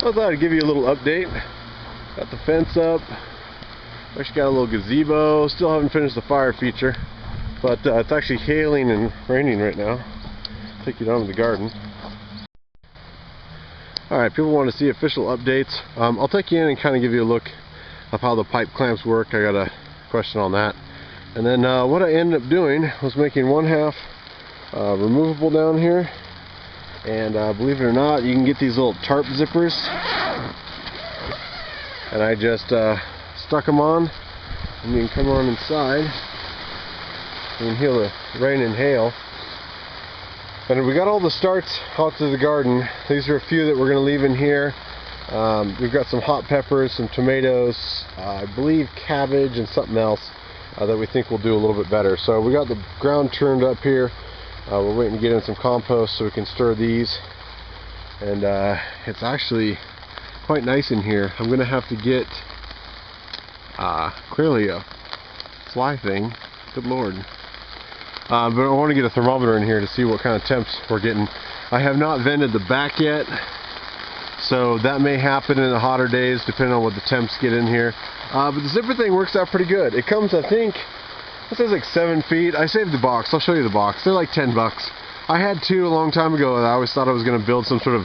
I thought I'd give you a little update. Got the fence up. Actually got a little gazebo. Still haven't finished the fire feature, but it's actually hailing and raining right now. Take you down to the garden. Alright, people want to see official updates. I'll take you in and kind of give you a look of how the pipe clamps work. I got a question on that. And then what I ended up doing was making one half removable down here. And believe it or not, you can get these little tarp zippers. And I just stuck them on. And you can come on inside. You can hear the rain and hail. And we got all the starts out to the garden. These are a few that we're going to leave in here. We've got some hot peppers, some tomatoes, I believe cabbage and something else that we think will do a little bit better. So we got the ground turned up here. We're waiting to get in some compost so we can stir these. And it's actually quite nice in here. I'm going to have to get clearly a fly thing. Good lord. But I want to get a thermometer in here to see what kind of temps we're getting. I have not vented the back yet, so that may happen in the hotter days depending on what the temps get in here. But the zipper thing works out pretty good. It comes, I think, it says like 7 feet. I saved the box. I'll show you the box. They're like 10 bucks. I had two a long time ago, and I always thought I was going to build some sort of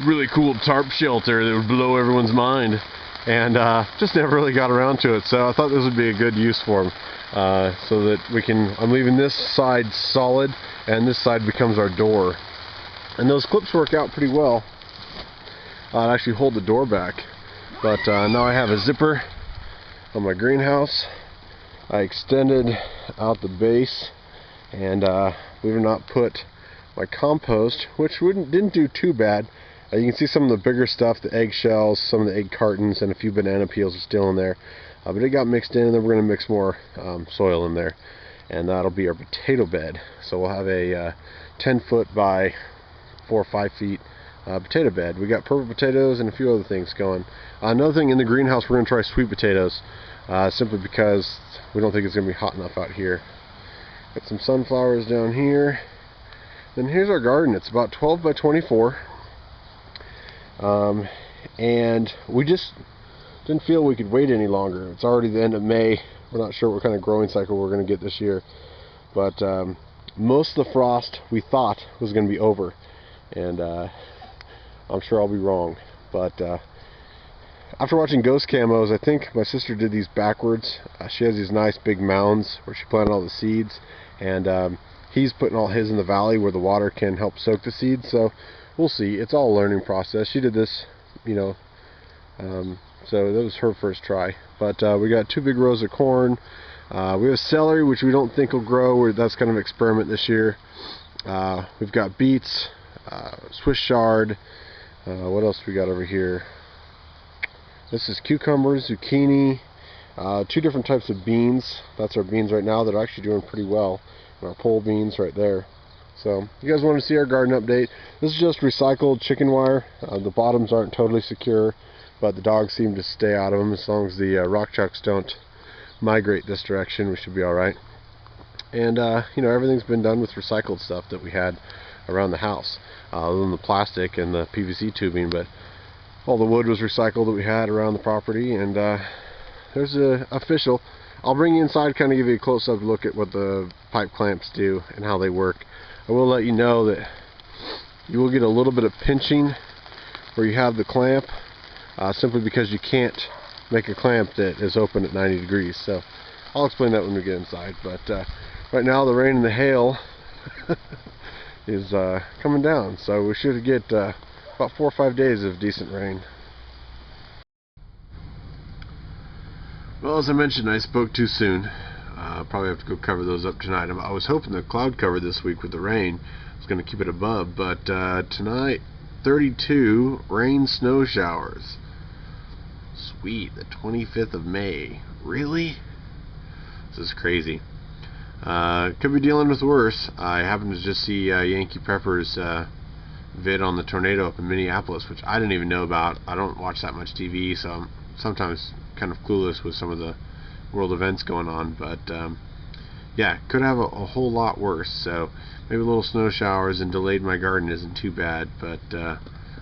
really cool tarp shelter that would blow everyone's mind, and just never really got around to it. So I thought this would be a good use for them. So that we can, I'm leaving this side solid and this side becomes our door, and those clips work out pretty well. It actually hold the door back, but now I have a zipper on my greenhouse. I extended out the base and believe it or not put my compost, which didn't do too bad. You can see some of the bigger stuff, the eggshells, some of the egg cartons, and a few banana peels are still in there. But it got mixed in, and then we're going to mix more soil in there, and that'll be our potato bed. So we'll have a 10-foot by 4 or 5 feet potato bed. We got purple potatoes and a few other things going. Another thing in the greenhouse, we're going to try sweet potatoes, simply because we don't think it's going to be hot enough out here. Got some sunflowers down here. Then here's our garden. It's about 12 by 24, and we just didn't feel we could wait any longer. It's already the end of May. We're not sure what kind of growing cycle we're going to get this year, but most of the frost we thought was going to be over, and I'm sure I'll be wrong. But after watching Ghost Camos, I think my sister did these backwards. She has these nice big mounds where she planted all the seeds, and he's putting all his in the valley where the water can help soak the seeds. So we'll see. It's all a learning process. She did this, you know, so that was her first try. But we got 2 big rows of corn. We have celery, which we don't think will grow. That's kind of an experiment this year. We've got beets, Swiss chard. What else we got over here? This is cucumbers, zucchini, 2 different types of beans. That's our beans right now that are actually doing pretty well. And our pole beans right there. So, you guys want to see our garden update? This is just recycled chicken wire. The bottoms aren't totally secure, but the dogs seem to stay out of them. As long as the rock chucks don't migrate this direction, we should be alright. And you know, everything's been done with recycled stuff that we had around the house, other than the plastic and the PVC tubing. But all the wood was recycled that we had around the property. And there's a official. I'll bring you inside, kind of give you a close-up look at what the pipe clamps do and how they work. I will let you know that you will get a little bit of pinching where you have the clamp, simply because you can't make a clamp that is open at 90 degrees. So I'll explain that when we get inside. But right now the rain and the hail is coming down, so we should get about 4 or 5 days of decent rain. Well, as I mentioned, I spoke too soon. Probably have to go cover those up tonight. I was hoping the cloud cover this week with the rain was going to keep it above, but tonight 32 rain snow showers. Sweet, the 25th of May. Really? This is crazy. Could be dealing with worse. I happened to just see Yankee Pepper's vid on the tornado up in Minneapolis, which I didn't even know about. I don't watch that much TV, so I'm sometimes kind of clueless with some of the world events going on. But yeah, could have a whole lot worse. So maybe a little snow showers and delayed my garden isn't too bad, but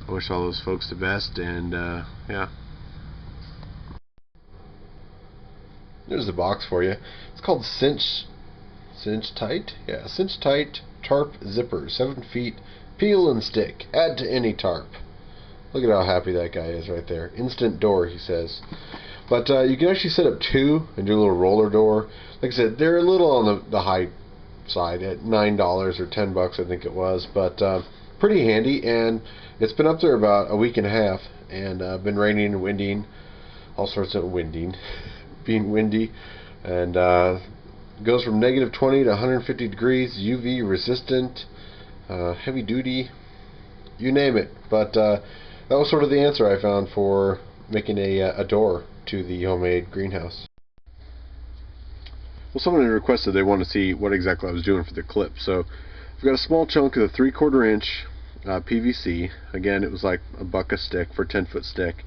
I wish all those folks the best, and yeah. There's the box for you. It's called Cinch Tight? Yeah, Cinch Tight Tarp Zipper. 7 feet, peel and stick. Add to any tarp. Look at how happy that guy is right there. Instant door, he says. But you can actually set up 2 and do a little roller door. Like I said, they're a little on the high side at $9 or $10, I think it was. But pretty handy, and it's been up there about a week and a half, and been raining and winding, all sorts of winding, being windy, and goes from -20 to 150 degrees, UV resistant, heavy duty, you name it. But that was sort of the answer I found for making a door to the homemade greenhouse. Well, someone had requested they want to see what exactly I was doing for the clip. So I've got a small chunk of the 3/4 inch PVC. Again, it was like $1 a stick for a 10-foot stick.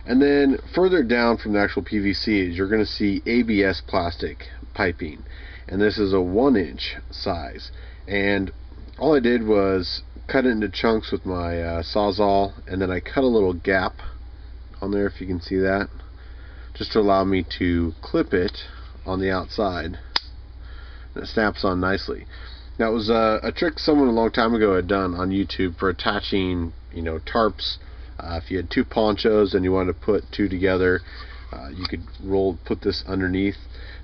And then further down from the actual PVC is you're going to see ABS plastic piping. And this is a 1-inch size. And all I did was cut it into chunks with my Sawzall, and then I cut a little gap on there, if you can see that, just to allow me to clip it on the outside. And it snaps on nicely. That was a trick someone a long time ago had done on YouTube for attaching, you know, tarps. If you had 2 ponchos and you wanted to put 2 together, you could put this underneath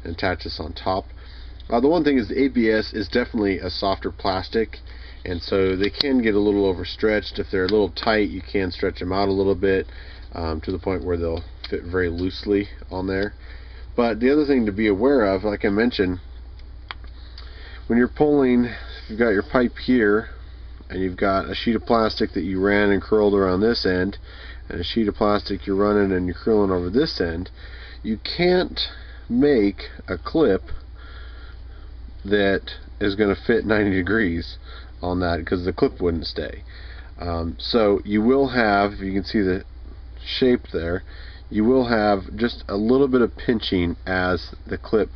and attach this on top. The one thing is the ABS is definitely a softer plastic, and so they can get a little overstretched. If they're a little tight, you can stretch them out a little bit to the point where they'll fit very loosely on there. But the other thing to be aware of, like I mentioned, when you're pulling, you've got your pipe here, and you've got a sheet of plastic that you ran and curled around this end, and a sheet of plastic you're running and you're curling over this end. You can't make a clip that is going to fit 90 degrees on that, because the clip wouldn't stay. So you will have, if you can see the shape there, you will have just a little bit of pinching as the clip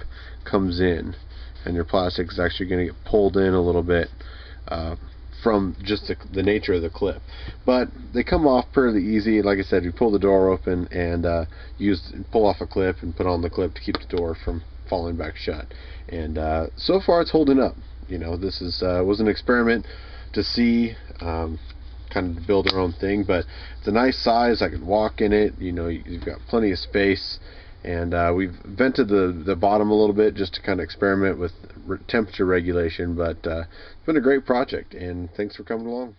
comes in, and your plastic is actually going to get pulled in a little bit from just the nature of the clip. But they come off fairly easy. Like I said, you pull the door open and pull off a clip and put on the clip to keep the door from falling back shut. And so far it's holding up. You know, this was an experiment to see, kind of build their own thing, but it's a nice size. I can walk in it. You know, you've got plenty of space, and we've vented the bottom a little bit just to kind of experiment with temperature regulation. But it's been a great project, and thanks for coming along.